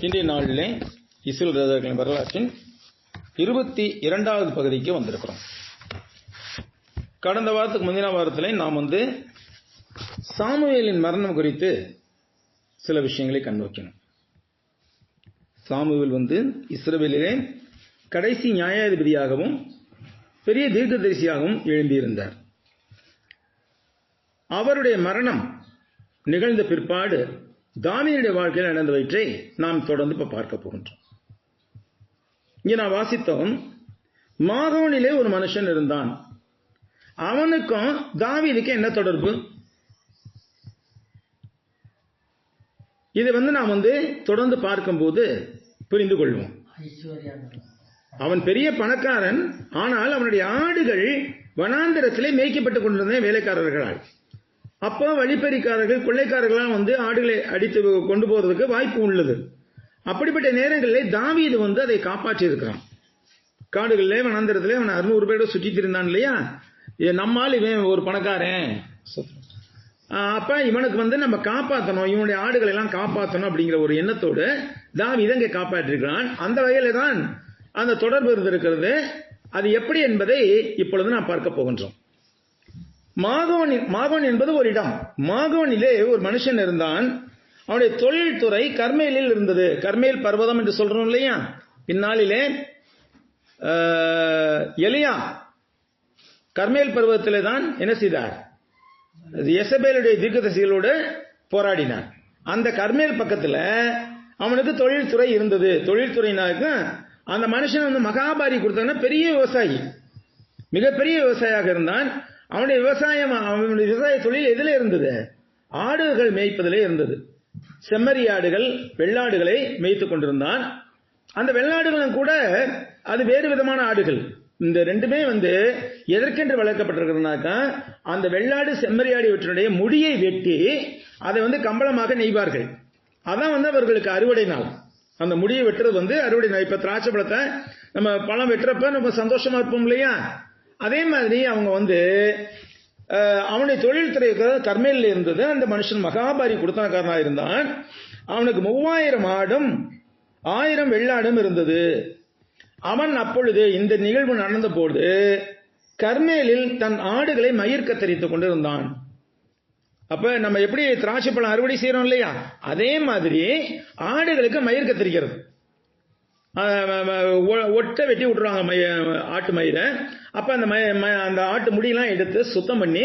இன்றைய நாளிலே இஸ்ரவேல் ராஜாக்களின் வரலாற்றின் 22வது பகுதிக்கு வந்திருக்கிறோம். கடந்த வாரத்துக்கு முந்தின வாரத்திலே நாம் சாமுவேலின் மரணம் குறித்து சில விஷயங்களை கண்ணோக்கினோம். சாமுவேல் இஸ்ரவேலிலே கடைசி நியாயாதிபதியாகவும் பெரிய தீர்க்கதரிசியாகவும் எழும்பியிருந்தார். அவருடைய மரணம் நிகழ்ந்த பிற்பாடு தாவீதுடைய வாழ்க்கையில் நடந்தவற்றை நாம் தொடர்ந்து பார்க்க போகின்றோம். இங்கே நான் வாசித்தோம், மாகோனிலே ஒரு மனுஷன் இருந்தான். அவனுக்கும் தாவீதுக்கு என்ன தொடர்பு? இதை நாம் தொடர்ந்து பார்க்கும்போது புரிந்து கொள்வோம். அவன் பெரிய பணக்காரன், ஆனால் அவனுடைய ஆடுகள் வனாந்தரத்திலே மேய்க்கப்பட்டுக் கொண்டிருந்த வேலைக்காரர்களால். அப்போ வழிப்பறிக்காரர்கள், கொள்ளைக்காரர்களால் ஆடுகளை அடித்து கொண்டு போவதற்கு வாய்ப்பு உள்ளது. அப்படிப்பட்ட நேரங்களில் தாவீது அதை காப்பாற்றி இருக்கிறான். காடுகளிலே வனாந்தரத்திலே அவன் 600 பேரோட சுற்றிட்டு இருந்தான் இல்லையா? நம்மால் இவன் ஒரு பணக்காரன், அப்ப இவனுக்கு நம்ம காப்பாற்றணும், இவனுடைய ஆடுகளை எல்லாம் காப்பாற்றணும் அப்படிங்கிற ஒரு எண்ணத்தோடு தாவீது அங்கே காப்பாற்றிருக்கிறான். அந்த வகையில தான் அந்த தொடர்பு இருந்திருக்கிறது. அது எப்படி என்பதை இப்பொழுது நாம் பார்க்க போகின்றோம். மாகோன் என்பது ஒரு இடம். மாகோனிலே ஒரு மனுஷன் இருந்தான். அவனுடைய தொழில்துறை கர்மேலில் இருந்தது. கர்மேல் பர்வதம் என்று சொல்றோம் இல்லையா? பின்னாளிலே எலியா கர்மேல் பர்வதத்திலே தான் என்ன செய்தார்? யெசபேலுடைய தீர்க்கதரிசிகளோடு போராடினார். அந்த கர்மேல் பக்கத்துல அவனுக்கு தொழில்துறை இருந்தது. தொழில்துறையினாக்க அந்த மனுஷன் மகாபாரி கொடுத்தாங்கன்னா பெரிய விவசாயி, மிகப்பெரிய விவசாயியாக இருந்தான். அவனுடைய விவசாய தொழில் எதிலே இருந்தது? ஆடுகள் மேய்ப்பதிலே இருந்தது. செம்மறி ஆடுகள், வெள்ளாடுகளை மேய்த்துக் கொண்டிருந்தான். அந்த வெள்ளாடுகளும் கூட அது வேறு விதமான ஆடுகள். இந்த ரெண்டுமே எதற்கென்று வளர்க்கப்பட்டிருக்கிறதுனாக்கா, அந்த வெள்ளாடு செம்மறியாடு இவற்றுடைய முடியை வெட்டி அதை கம்பளமாக நெய்வார்கள். அதான் அவர்களுக்கு அறுவடை நாள். அந்த முடியை வெட்டுறது அறுவடை நாள். இப்ப திராட்சை பழத்தை நம்ம பழம் வெட்டுறப்ப நம்ம சந்தோஷமா இருப்போம் இல்லையா? அதே மாதிரி அவங்க அவனுடைய தொழில்துறை கர்மேலில் இருந்தது. அந்த மனுஷன் மகாபாரி கொடுத்தனக்காரனா இருந்தான். அவனுக்கு 3000 ஆடும் 1000 வெள்ளாடும் இருந்தது. அவன் அப்பொழுது இந்த நிகழ்வு நடந்த போது கர்மேலில் தன் ஆடுகளை மயிர் கத்தரித்துக் கொண்டிருந்தான். அப்ப நம்ம எப்படி திராட்சை பழம் அறுவடை செய்யறோம் இல்லையா? அதே மாதிரி ஆடுகளுக்கு மயிர் கத்தரிக்கிறது. ஒட்டை வெட்டி விட்டுருவாங்க ஆட்டு மயிரை. அப்ப அந்த ஆட்டு முடியெல்லாம் எடுத்து சுத்தம் பண்ணி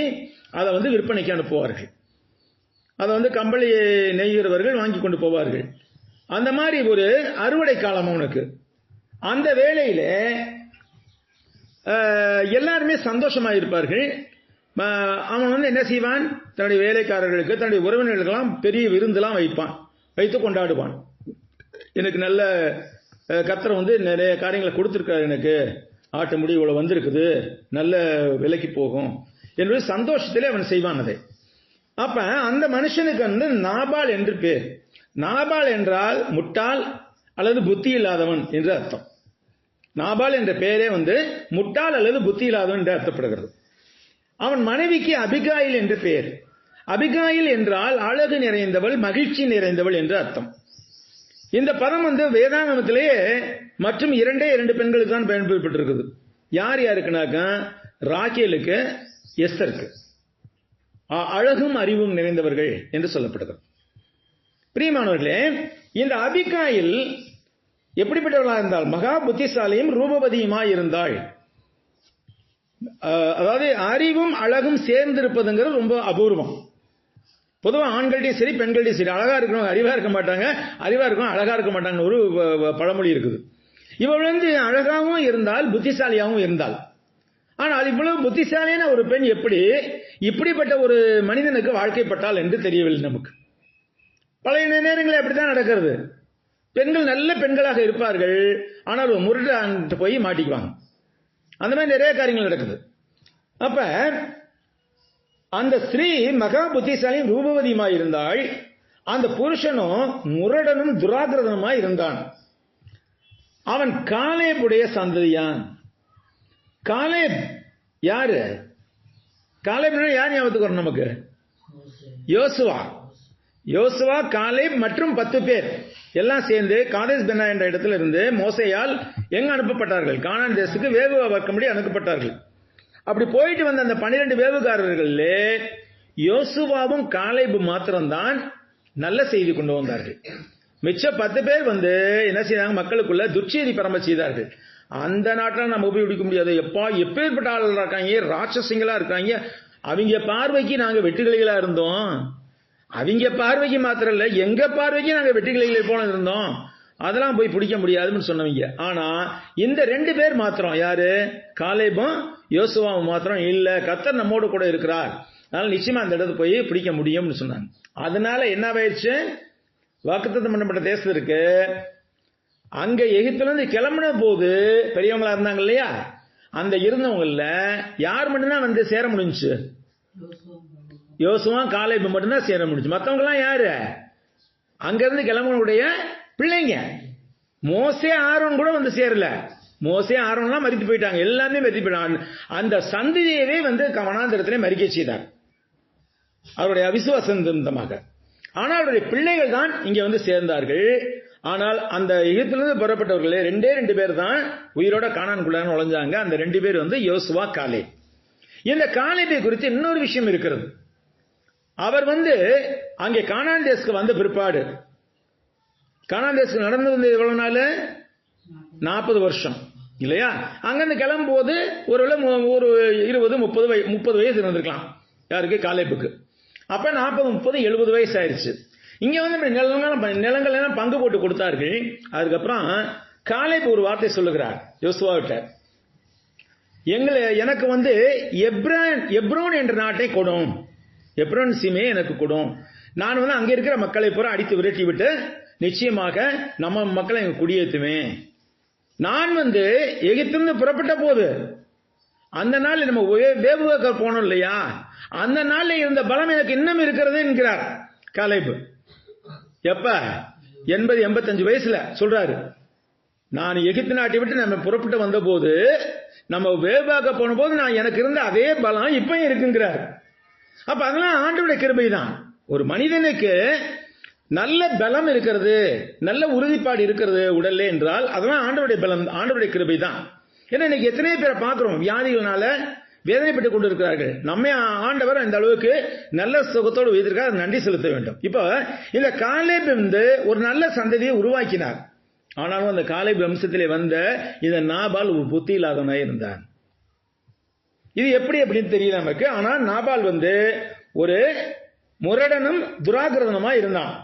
அதை விற்பனைக்கு அனுப்புவார்கள். அதை கம்பளி நெய்கிறவர்கள் வாங்கி கொண்டு போவார்கள். அந்த மாதிரி ஒரு அறுவடை காலம் அவனுக்கு. அந்த வேளையில எல்லாருமே சந்தோஷமா இருப்பார்கள். அவன் என்ன செய்வான்? தன்னுடைய வேலைக்காரர்களுக்கு, தன்னுடைய உறவினர்களுக்கெல்லாம் பெரிய விருந்தெல்லாம் வைத்து கொண்டாடுவான். எனக்கு நல்ல கர்த்தர் நிறைய காரியங்களை கொடுத்திருக்காரு, எனக்கு ஆட்டு முடி இவ்வளவு வந்திருக்குது, நல்ல விலைக்கு போகும் என்று சந்தோஷத்திலே அவன் செய்வான் அதை. அப்ப அந்த மனுஷனுக்கு நாபால் என்று பேர். நாபால் என்றால் முட்டாள் அல்லது புத்தி இல்லாதவன் என்று அர்த்தம். நாபால் என்ற பெயரே முட்டாள் அல்லது புத்தி இல்லாதவன் என்று அர்த்தப்படுகிறது. அவன் மனைவிக்கு அபிகாயில் என்று பெயர். அபிகாயில் என்றால் அழகு நிறைந்தவள், மகிழ்ச்சி நிறைந்தவள் என்று அர்த்தம். இந்த பதம் வேதாகமத்திலேயே மற்றும் 2 பெண்களுக்கு தான் பயன்படுத்தப்பட்டிருக்குது. யார் யாருக்குனாக்கா, ராகேலுக்கு, எஸ்தருக்கு. அழகும் அறிவும் நிறைந்தவர்கள் என்று சொல்லப்படுகிறது. பிரியமானவர்களே, இந்த அபிகாயில் எப்படிப்பட்டவர்களாக இருந்தால்? மகா புத்திசாலியும் ரூபவதியுமாய் இருந்தாள். அதாவது அறிவும் அழகும் சேர்ந்திருப்பதுங்கிறது ரொம்ப அபூர்வம். பொதுவாக ஆண்கள்டையும் சரி பெண்கள்டையும் சரி, அழகா இருக்கணும் அறிவா இருக்க மாட்டாங்க, அறிவா இருக்கணும் அழகா இருக்க மாட்டாங்க ஒரு பழமொழி இருக்குது. இவள் அழகாகவும் இருந்தால் புத்திசாலியாகவும் இருந்தால். ஆனால் இவ்வளவு புத்திசாலியான ஒரு பெண் எப்படி இப்படிப்பட்ட ஒரு மனிதனுக்கு வாழ்க்கைப்பட்டால் என்று தெரியவில்லை நமக்கு. பழைய நேரங்களில் அப்படித்தான் நடக்கிறது. பெண்கள் நல்ல பெண்களாக இருப்பார்கள், ஆனால் முரட்டு போய் மாட்டிக்குவாங்க. அந்த மாதிரி நிறைய காரியங்கள் நடக்குது. அப்ப அந்த ஸ்திரீ மகா புத்திசாலியும் ரூபவதியுமாய் இருந்தாள். அந்த புருஷனும் முரடனும் துராகிரதனுமாய் இருந்தான். அவன் காலேபுடைய சந்ததியான். காலேப் யாரு? காலேப் யார் ஞாபகத்துக்கு வரும் நமக்கு? யோசுவா. யோசுவா, காலேப் மற்றும் 10 பேர் எல்லாம் சேர்ந்து காதேஸ் பெர்னே என்ற இடத்துல இருந்து மோசேயால் எங்க அனுப்பப்பட்டார்கள்? கானான் தேசத்துக்கு வேவு பார்க்கும்படி அனுப்பப்பட்டார்கள். அப்படி போயிட்டு வந்த அந்த 12 வேவுகாரர்களே யோசுவாவும் காலேபும் மாத்திரம்தான் நல்ல செய்தி கொண்டு வந்தார்கள். மிச்ச 10 பேர் என்ன செய்தாங்க? மக்களுக்குள்ள துர்ச்செய்தி பரம்ப செய்தார்கள். அந்த நாட்டில் நம்ம உபயோகிக்க முடியாது. எப்பேற்பட்ட ஆளுநர் இருக்காங்க, ராட்சசிங்களா இருக்காங்க. அவங்க பார்வைக்கு நாங்க வெட்டுக்கிளிகளா இருந்தோம். அவங்க பார்வைக்கு மாத்திரம் இல்ல, எங்க பார்வைக்கு நாங்க வெட்டுக்கிளிகளை போல இருந்தோம். அதெல்லாம் போய் பிடிக்க முடியாதுன்னு சொன்னவங்க. ஆனா இந்த 2 பேர் மாத்திரம், யாரு? காலேபும் யோசுவாவும் மாத்திரம் இல்ல, கர்த்தர் நம்மோடு கூட இருக்கிறார், அதனால நிச்சயமா அந்த இடத்துல போய் பிடிக்க முடியும்னு சொன்னாங்க. அதனால என்ன ஆயிடுச்சு? வாக்குத்தத்தம் பண்ணப்பட்ட தேசம் இருக்கு, அங்க எகிப்துல இருந்து கிளம்பின போது பெரியவங்களா இருந்தாங்க இல்லையா, அந்த இருந்தவங்கள யார் மட்டும்தான் சேர முடிஞ்சு? யோசுவா, காலேபு மட்டும்தான் சேர முடிஞ்சு. மற்றவங்க எல்லாம் யாரு? அங்க இருந்து கிளம்பனுடைய பிள்ளைங்க. மோசே, ஆரோன் கூட சேரல. மோசே, ஆரோன்லாம் மரித்து போயிட்டாங்க, எல்லாமே மரித்து போயிட்டாங்க. அந்த சந்ததியவே வனாந்திரத்திலே மரிக்க செய்தார் அவருடைய அவிசுவாசம் நிமித்தமாக. ஆனால் அவருடைய பிள்ளைகள் தான் இங்க சேர்ந்தார்கள். ஆனால் அந்த எகிப்திலிருந்து புறப்பட்டவர்களே 2 பேர் தான் உயிரோட கானானுக்குள்ள நுழைஞ்சாங்க. அந்த 2 பேர் யோசுவா, காலேப். இந்த காலேபை குறித்து இன்னொரு விஷயம் இருக்கிறது. அவர் அங்கே கானான் தேசத்துக்கு வந்த பிற்பாடு, கானான் தேசத்துக்கு நடந்து எவ்வளவு நாள்? 40 வருஷம் இல்லையா? அங்கிருந்து கிளம்பும் போது ஒரு 20-30 வயசு இருந்திருக்கலாம் யாருக்கு? காலேபுக்கு. அப்ப 40, 30, 70 வயசு ஆயிருச்சு. இங்க நிலங்கள் எல்லாம் பங்கு போட்டு கொடுத்தார்கள். அதுக்கப்புறம் காலேப் ஒரு வார்த்தை சொல்லுகிறார் யோசுவாவிட்ட, எனக்கு எப்ரோன் என்ற நாட்டை கொடும், எப்ரோன் சீமையை எனக்கு கொடும். நான் அங்க இருக்கிற மக்களை பூரா அடித்து விரட்டி விட்டு நிச்சயமாக நம்ம மக்களை எங்க குடியேற்றுவேன். நான் எகிப்திலிருந்து புறப்பட்ட போது அந்த நாள் நம்ம வேவுக போனோம் இல்லையா, அந்த நாள்ல இருந்த பலம் எனக்கு இன்னும் இருக்கிறது என்கிறார் காலேப். எப்ப? 80-85 வயசுல சொல்றாரு. நான் எகிப்து நாட்டை விட்டு நம்ம புறப்பட்டு வந்த போது, நம்ம வேவாக போன போது நான் எனக்கு இருந்த அதே பலம் இப்ப இருக்குங்கிறார். அப்ப அதெல்லாம் ஆண்டவருடைய கிருபை தான். ஒரு மனிதனுக்கு நல்ல பலம் இருக்கிறது, நல்ல உறுதிப்பாடு இருக்கிறது உடல்ல என்றால் அதெல்லாம் ஆண்டவருடைய பலம், ஆண்டவருடைய கிருபை தான். ஏன்னா இன்னைக்கு எத்தனை பேரை பார்க்கிறோம் வியாதிகளால வேதனைப்பட்டுக் கொண்டிருக்கிறார்கள். நம்ம ஆண்டவர் அந்த அளவுக்கு நல்ல சுகத்தோடு வைத்திருக்கார், நன்றி செலுத்த வேண்டும். இப்ப இந்த காலேப் ஒரு நல்ல சந்ததியை உருவாக்கினார். ஆனாலும் அந்த காலேப் வம்சத்திலே இந்த நாபால் ஒரு புத்தி இல்லாதவனாய் இருந்தான். இது எப்படி அப்படின்னு தெரியல நமக்கு. ஆனா நாபால் ஒரு முரடனும் துராகிரதனுமா இருந்தான்.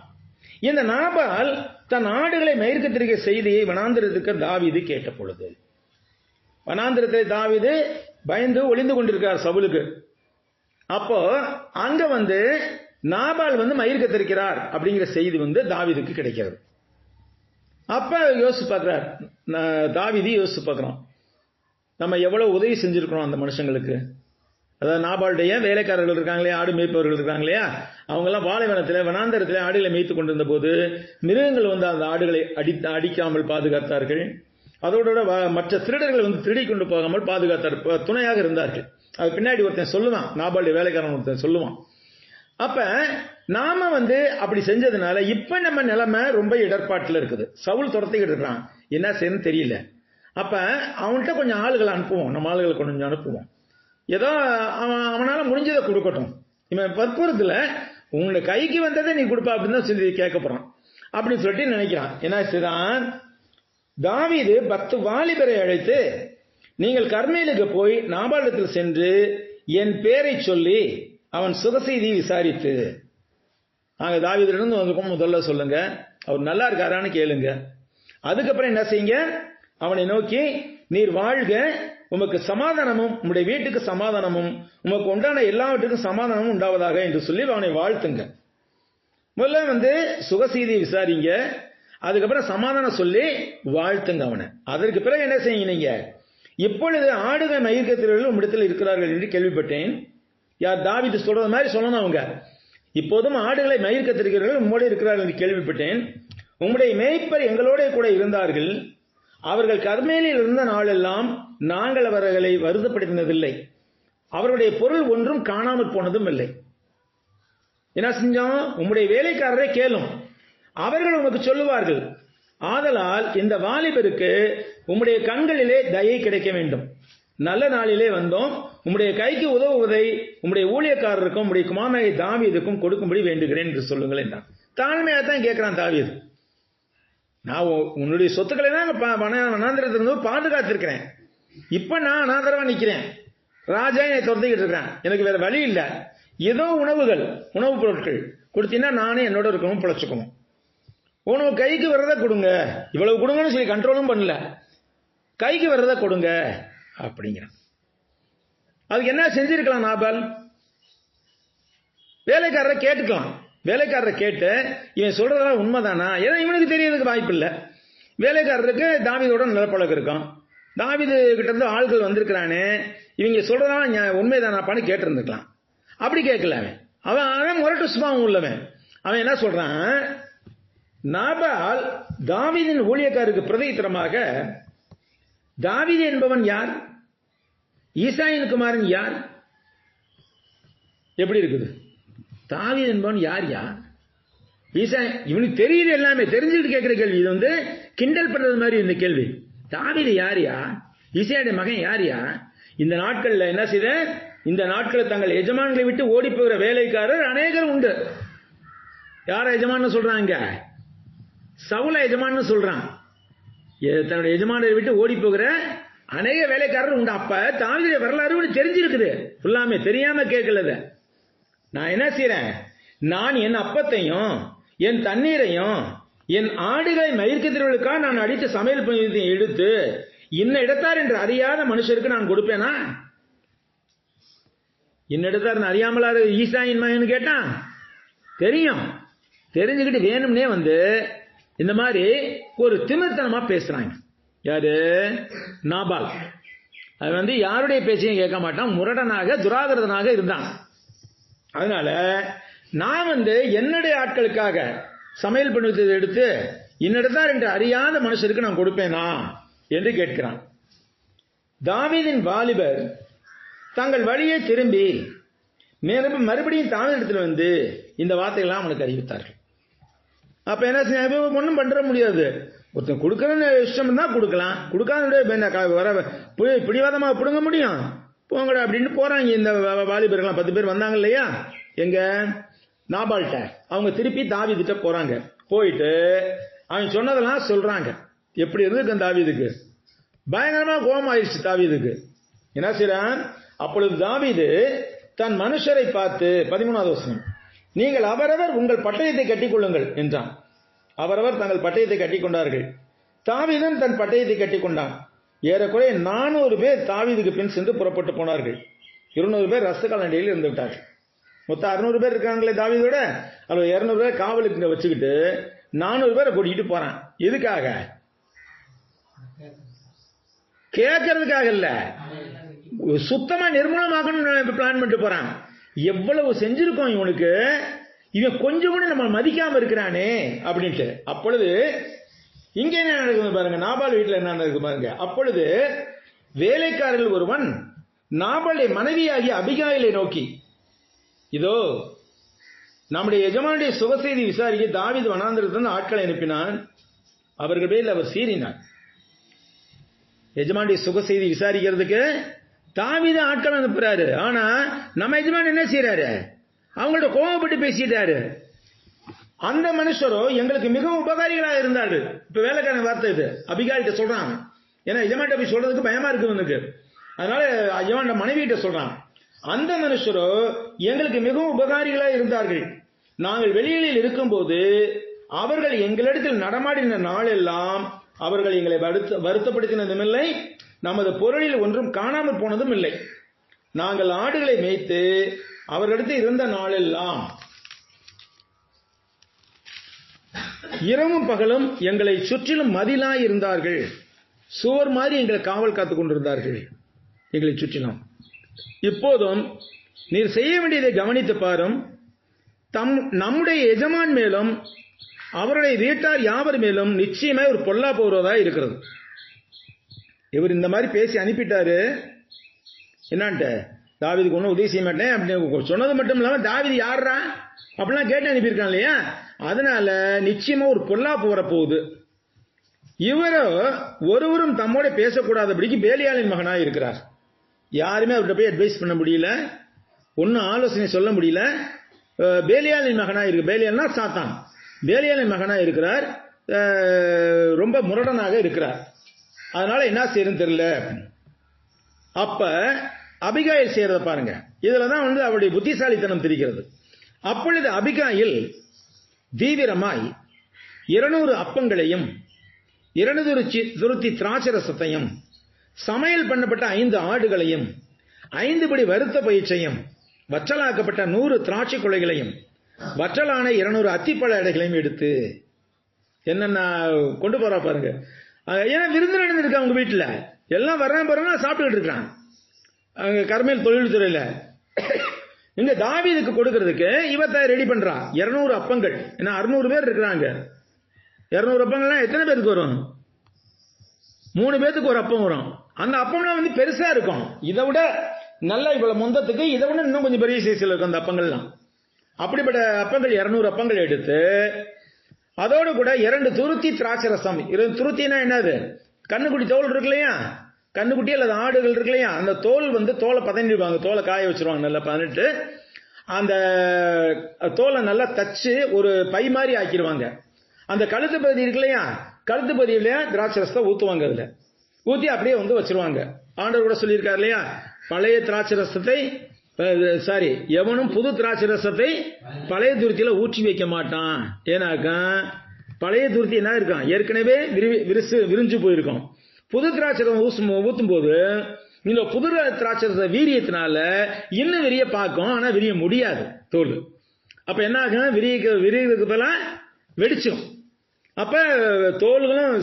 இந்த நாபால் தன் ஆடுகளை மேய்க்கத்திருக்க செய்தியை வனாந்திரத்துக்கு தாவீது கேட்ட பொழுது, வனாந்திரத்தை தாவீது பயந்து ஒளிந்து கொண்டிருக்கிறார் சவுலுக்கு. அப்போ அங்க நாபால் மயிர் கத்திருக்கிறார் அப்படிங்கிற செய்தி தாவீதுக்கு கிடைக்கிறது. அப்ப யோசிச்சு பார்க்கிறார் தாவீது, யோசிச்சு பார்க்கிறோம் நம்ம எவ்வளவு உதவி செஞ்சிருக்கிறோம் அந்த மனுஷங்களுக்கு. அதாவது நாபாலுடைய வேலைக்காரர்கள் இருக்காங்களே, ஆடு மேய்ப்பவர்கள் இருக்காங்க இல்லையா, அவங்க எல்லாம் பாலைவனத்தில் வனாந்தரத்தில் ஆடுகளை மேய்த்து கொண்டிருந்த போது மிருகங்கள் அந்த ஆடுகளை அடிக்காமல் பாதுகாத்தார்கள். அதோட மற்ற திருடர்கள் திருடி கொண்டு போகாமல் பாதுகாத்தார், துணையாக இருந்தார்கள். அது பின்னாடி ஒருத்தன் சொல்லுவான், நாபாலுடைய வேலைக்காரன் ஒருத்தன் சொல்லுவான். அப்ப நாம அப்படி செஞ்சதுனால இப்ப நம்ம நிலைமை ரொம்ப இடர்பாட்டில் இருக்குது. சவுல் துரத்திக்கிட்டு இருக்கான், என்ன செய்யணும் தெரியல. அப்ப அவன்கிட்ட கொஞ்சம் ஆளுகளை அனுப்புவோம், நம்ம ஆளுகளை கொஞ்சம் அனுப்புவோம், ஏதோ அவனால முடிஞ்சதை கொடுக்கட்டும். இவன் பற்புறத்துல உங்களை கைக்கு வந்ததை நீ கொடுப்பா அப்படின்னு தான் சொல்லி கேட்க போறான் அப்படின்னு சொல்லிட்டு நினைக்கிறான். என்ன செய்தான்? தாவீது 10 வாலிபரை அழைத்து, நீங்கள் கர்மேலுக்கு போய் நாபாலத்தில் சென்று என் பேரை சொல்லி அவன் சுகசெய்தியை விசாரித்து, நாங்க தாவீதிலிருந்து வந்திருக்கோம் முதல்ல சொல்லுங்க, அவர் நல்லா இருக்காரான்னு கேளுங்க. அதுக்கப்புறம் என்ன செய்யுங்க, அவனை நோக்கி நீர் வாழ்க, உமக்கு சமாதானமும் உம்முடைய வீட்டுக்கு சமாதானமும் உமக்கு உண்டான எல்லாவற்றுக்கும் சமாதானமும் உண்டாவதாக என்று சொல்லி அவனை வாழ்த்துங்க. முதல்ல சுகசெய்தியை விசாரிங்க, அதுக்கப்புறம் சமாதானம் சொல்லி வாழ்த்துங்க அவனை. அதற்கு பிறகு என்ன செய்யுங்க, நீங்க இப்பொழுது ஆடுகள் மயிர்கத்திரர்கள் உம்மிடத்தில் இருக்கிறார்கள் என்று கேள்விப்பட்டேன். யார்? தாவீது சொல்றது மாதிரி சொல்லணும் அவங்க. இப்போதும் ஆடுகளை மயிர்கத்திருக்கிறவர்கள் உம்மோடு இருக்கிறார்கள் என்று கேள்விப்பட்டேன். உம்முடைய மேய்ப்பர் எங்களோட கூட இருந்தார்கள். அவர்கள் கர்மேலில் இருந்த நாளெல்லாம் நாங்கள் அவர்களை வருத்தப்படுத்தினதில்லை. அவருடைய பொருள் ஒன்றும் காணாமல் போனதும் இல்லை. என்ன செஞ்சோம்? உம்முடைய வேலைக்காரரை கேளும், அவர்கள் உமக்கு சொல்லுவார்கள். ஆதலால் இந்த வாலிபருக்கு உம்முடைய கண்களிலே தயை கிடைக்க வேண்டும். நல்ல நாளிலே வந்தோம், உம்முடைய கைக்கு உதவுவதை உம்முடைய ஊழியக்காரருக்கும் உம்முடைய குமாரனாகிய தாவீதுக்கும் கொடுக்கும்படி வேண்டுகிறேன் என்று சொல்லுங்கள் என்றான். தாழ்மையா தான் கேட்கிறான் தாவீது. நான் உன்னுடைய சொத்துக்களை தான் வனாந்திரத்திலிருந்து பாதுகாத்திருக்கிறேன். இப்ப நான் அனாதரவா நிக்கிறேன், ராஜா என்னை துரத்திக்கிட்டு இருக்கிறேன், எனக்கு வேற வழி இல்லை. ஏதோ உணவுப் பொருட்கள் கொடுத்தீங்கன்னா நானே என்னோட இருக்கணும், பிழைச்சுக்கணும். உணவு கைக்கு வர்றதை கொடுங்க, இவ்வளவு கொடுங்கன்னு சொல்லி கண்ட்ரோலும் பண்ணல, கைக்கு வர்றதை கொடுங்க அப்படிங்கிறான். அதுக்கு என்ன செஞ்சிருக்கலாம் நாபால்? வேலைக்காரரை கேட்டுக்கலாம். வேலைக்காரரை கேட்டு இவன் சொல்றதெல்லாம் உண்மைதானா, ஏன்னா இவனுக்கு தெரியறதுக்கு வாய்ப்பு இல்லை. வேலைக்காரருக்கு தாவீதோட நிலப்பழக்கம் இருக்கும், தாவீது கிட்ட இருந்து ஆள்கள் வந்திருக்கிறானே, இவங்க சொல்றதெல்லாம் உண்மைதானாப்பான்னு கேட்டிருந்துக்கலாம். அப்படி கேட்கல. அவன் முரட்டு சுபாவம் உள்ளவன். அவன் என்ன சொல்றான்? நாபால் தாவீதின் ஊழியக்காரருக்கு பிரதித்திரமாக, தாவீது என்பவன் யார்? ஈசாயின் குமாரன் யார்? எப்படி இருக்குது? தாவீது என்பவன் யார்? இவனுக்கு தெரியுது, எல்லாமே தெரிஞ்சுட்டு கேட்கிற கேள்வி. இது கிண்டல் பண்றது மாதிரி இந்த கேள்வி. தாவீது யாரியா? ஈசாயுடைய மகன் யாரியா? இந்த நாட்கள்ல என்ன செய்த? இந்த நாட்களில் தங்கள் எஜமான்களை விட்டு ஓடி போகிற வேலைக்காரர் அநேகர் உண்டு. யார எஜமான்னு சொல்றாங்க? சவுல எஜமான்னு சொல்றான். தன்னுடைய எஜமானை விட்டு ஓடி போகிற அநேக வேலைக்காரர் உண்டு. அப்ப தாவீதுடைய வரலாறு தெரிஞ்சிருக்குது, ஃபுல்லாமே தெரியாம கேட்கல. நான் என்ன செய்யறேன்? நான் என் அப்பத்தையும் என் தண்ணீரையும் என் ஆடுகளை மயிர்க்கத்திற்காக நான் அடித்த சமையல் பணியை எடுத்து இன்ன இடத்தார் என்று அறியாத மனுஷருக்கு நான் கொடுப்பேனா? இன்ன இடத்தார் அறியாமலா ஈசாயின் மகன் கேட்டான். தெரியும், தெரிஞ்சுக்கிட்டு வேணும்னே இந்த மாதிரி ஒரு திமிர்த்தனமா பேசுறாங்க. யாரு? நாபால். அது யாருடைய பேச்சையும் கேட்க மாட்டான், முரடனாக துராதரனாக இருந்தான். அதனால நான் என்னுடைய ஆட்களுக்காக சமையல் பண்ணுவதை எடுத்து இன்னிடத்தார் என்று அறியாத மனுஷருக்கு நான் கொடுப்பேனா என்று கேட்கிறான். தாவீதின் வாலிபர் தங்கள் வழியை திரும்பி மறுபடியும் தாவீதிடத்தில் இந்த வார்த்தைகள்லாம் அவனுக்கு அறிவித்தார்கள். அப்ப என்ன செய்ய? ஒன்றும் பண்ற முடியாது. ஒருத்தன் கொடுக்கறன்னு இஷ்டம் தான் கொடுக்கலாம், கொடுக்காத பிடிவாதமா பிடுங்க முடியும்? போங்கடா அப்படின்னு போறாங்க. இந்த வாலிபர்கள் 10 பேர் வந்தாங்க இல்லையா, எங்க நாபால்கிட்ட. அவங்க திருப்பி தாவீதுகிட்ட போறாங்க. போயிட்டு அவன் சொன்னதெல்லாம் சொல்றாங்க. எப்படி இருக்கு தாவீதுக்கு? பயங்கரமா கோபம் ஆயிடுச்சு தாவீதுக்கு. என்ன செய்யறான்? அப்பொழுது தாவீது தன் மனுஷரை பார்த்து 13வது வசனம், நீங்கள் அவரவர் உங்கள் பட்டயத்தை கட்டிக்கொள்ளுங்கள் என்றான். அவரவர் தங்கள் பட்டயத்தை கட்டிக்கொண்டார்கள். தாவீதும் தன் பட்டயத்தை கட்டிக்கொண்டான். ஏறக்குறைய 400 பேர் தாவீதுக்கு பின் சென்று புறப்பட்டு போனார்கள். 200 பேர் ரஸ்த காலண்டியில் இருந்து விட்டார்கள். மொத்தம் 600 பேர் இருக்காங்களே தாவீதோட, அதுல 200 பேர் காவலுக்கு வச்சுக்கிட்டு 400 பேரை கூட்டிட்டு போறான். எதுக்காக? கேட்கறதுக்காக இல்ல, சுத்தமா நிர்மூலமாக்கணும் பிளான் பண்ணிட்டு போறான். எவ்வளவு செஞ்சிருக்கோம் இவனுக்கு, இவன் கொஞ்சம் கூட நம்ம மதிக்காம இருக்கிறானே அப்படின்ட்டு. அப்பொழுது இங்க என்ன நடக்குது பாருங்க, நாபால் வீட்டில் என்ன நடக்குது பாருங்க. அப்பொழுது வேலைக்காரர்கள் ஒருவன் நாபாலுடைய மனைவியாகிய அபிகாயிலை நோக்கி, இதோ நம்முடைய எஜமானுடைய சுகசெய்தி விசாரிக்க தாவீது வனாந்திரத்திலிருந்து ஆட்களை அனுப்பினான், அவர்கள் பேரில் அவர் சீறினார். எஜமானுடைய சுகசெய்தி விசாரிக்கிறதுக்கு தாவீது ஆட்கள் அனுப்புறாரு. ஆனா நம்ம எஜமான் என்ன செய்யறாரு? அவங்கள்ட்ட கோபப்பட்டு பேசிட்டாரு. அந்த மனுஷரோ எங்களுக்கு மிகவும் உபகாரிகளாக இருந்தார்கள். இப்ப வேலைக்காரன் வார்த்தை இது அபிகாயிட்ட சொல்றான். ஏன்னா எஜமான்ட்ட போய் சொல்றதுக்கு பயமா இருக்கு அவனுக்கு. அதனால எஜமான் மனைவியிட்ட சொல்றான், அந்த மனுஷரோ எங்களுக்கு மிகவும் உபகாரிகளாக இருந்தார்கள். நாங்கள் வெளியில் இருக்கும்போது அவர்கள் எங்களிடத்தில் நடமாடின நாளெல்லாம் அவர்கள் எங்களை வருத்தப்படுத்தினதும் இல்லை, நமது பொருளில் ஒன்றும் காணாமல் போனதும் இல்லை. நாங்கள் ஆடுகளை மேய்த்து அவர்களிடத்தில் இருந்த நாளெல்லாம் இரவும் பகலும் எங்களை சுற்றிலும் மதிலாய் இருந்தார்கள். சுவர் மாதிரி எங்களை காவல் காத்துக் கொண்டிருந்தார்கள் எங்களை சுற்றிலும். இப்போதும் நீர் செய்ய வேண்டியதை கவனித்து பாரும். நம்முடைய எஜமான் மேலும் அவருடைய வீட்டார் யாவர் மேலும் நிச்சயமே ஒரு பொல்லா போவதா இருக்கிறது. இவர் இந்த மாதிரி பேசி அனுப்பிட்டாரு. என்னன்ட்டு தாவீதுக்கு ஒன்றும் உதவி செய்ய மாட்டேன் அப்படின்னு சொன்னது மட்டும் இல்லாம தாவீது யாரா அப்படிலாம் கேட்டு அனுப்பியிருக்கான் இல்லையா. அதனால நிச்சயமா ஒரு பொல்லாப்பு வரப்போகுது. இவரோ ஒருவரும் தம்மோட பேசக்கூடாதபடிக்கு பேலியாளின் மகனாக இருக்கிறார். யாருமே அவர்கிட்ட போய் அட்வைஸ் பண்ண முடியல, ஒன்னும் ஆலோசனை சொல்ல முடியல. பேலியாளின் மகனாக இருக்கு. பேலியால்னா சாத்தான். பேலியாளின் மகனாக இருக்கிறார். ரொம்ப முரடனாக இருக்கிறார். அதனால என்ன செய்யறது தெரியல. அப்ப அபிகாயில் செய்யறத பாருங்க. இதுலதான் அவருடைய புத்திசாலித்தனம் தெரிகிறது. அப்பொழுது அபிகாயில் தீவிரமாய் 200 அப்பங்களையும் 200 துருத்தி திராட்சரசத்தையும் சமையல் பண்ணப்பட்ட 5 ஆடுகளையும் 5 படி வறுத்த பயிற்சையும் வற்றலாக்கப்பட்ட 100 திராட்சை கொலைகளையும் வற்றலான 200 அத்திப்பழ அடைகளையும் எடுத்து என்னென்ன கொண்டு போறா பாருங்க. ஏன்னா விருந்து நடந்திருக்கு அவங்க வீட்டுல. எல்லாம் வர்றேன் போறாங்க, சாப்பிட்டுக்கிட்டு இருக்கான் அங்க கர்மேல் தொழில்துறையில. இங்க தாவீதுக்கு கொடுக்கறதுக்கு இவத்தை ரெடி பண்றா. 200 அப்பங்கள். ஏன்னா 600 பேர் இருக்கிறாங்க. 200 அப்பங்கள்லாம் எத்தனை பேருக்கு வரும்? 3 பேருக்கு ஒரு அப்பம் வரும். அந்த அப்பம்லாம் பெருசா இருக்கும். இதை விட நல்ல இவ்வளவு மொந்தத்துக்கு இதை விட இன்னும் கொஞ்சம் பெரிய சைஸ்ல இருக்கும் அந்த அப்பங்கள்லாம். அப்படிப்பட்ட அப்பங்கள் 200 அப்பங்கள் எடுத்து அதோடு கூட 2 துருத்தி திராட்சை ரசம். 2 துருத்தினா என்னது? கண்ணுக்குட்டி தோல் இருக்கு இல்லையா, கண்ணுக்குட்டி அல்லது ஆடுகள் இருக்கு இல்லையா, அந்த தோல் தோலை பதனிடுவாங்க, தோலை காய வச்சிருவாங்க நல்லா பதனிட்டு, அந்த தோலை நல்லா தச்சு ஒரு பை மாதிரி ஆக்கிடுவாங்க. அந்த கழுத்து பகுதி இருக்கு இல்லையா, கழுத்து பகுதியில திராட்சை ரசத்தை ஊத்துவாங்க. அதுல ஊத்தி அப்படியே வச்சிருவாங்க. ஆண்டவர் கூட சொல்லியிருக்காரு இல்லையா, பழைய திராட்சை ரசத்தை எவனும் புது திராட்சை ரசத்தை பழைய துருத்தியில ஊற்றி வைக்க மாட்டான். ஏன்னாக்கா பழைய துருத்தி என்ன இருக்கான், ஏற்கனவே விரிஞ்சு போயிருக்கும். புது திராட்சை ஊத்தும் போது இந்த புது திராட்சை வீரியத்தினால இன்னும் விரிய பார்க்கும், ஆனா விரிய முடியாது தோல். அப்ப என்ன ஆகும், விரியதுக்கு பதிலா வெடிச்சிடும். அப்ப தோல்களும்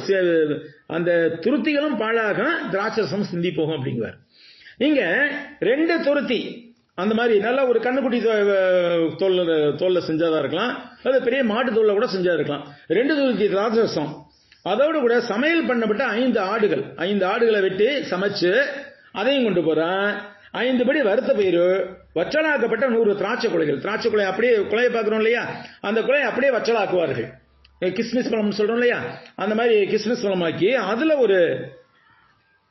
அந்த துருத்திகளும் பாழாகும், திராட்சை ரசம் சிந்தி போகும் அப்படிங்குவார். இங்க 2 துருத்தி அந்த மாதிரி நல்ல ஒரு கண்ணுக்குட்டி தோல்ல செஞ்சதா இருக்கலாம், அது பெரிய மாட்டு தோல்ல கூட செஞ்சதா இருக்கலாம். 2 துருத்தி திராட்சை ரசம், அதோடு கூட சமையல் பண்ணப்பட்ட 5 ஆடுகள். 5 ஆடுகளை வெட்டி சமைச்சு அதையும் கொண்டு போறான். 5 படி வறுத்த பயிறு, வற்றலாக்கப்பட்ட 100 திராட்சை குலைகள். திராட்சை குலை அப்படியே குலையை பார்க்கிறோம் இல்லையா, அந்த குலையை அப்படியே வற்றலாக்குவார்கள். கிஸ்மிஸ் பழம் சொல்றோம் இல்லையா, அந்த மாதிரி கிஸ்மிஸ் பழமாக்கி அதுல ஒரு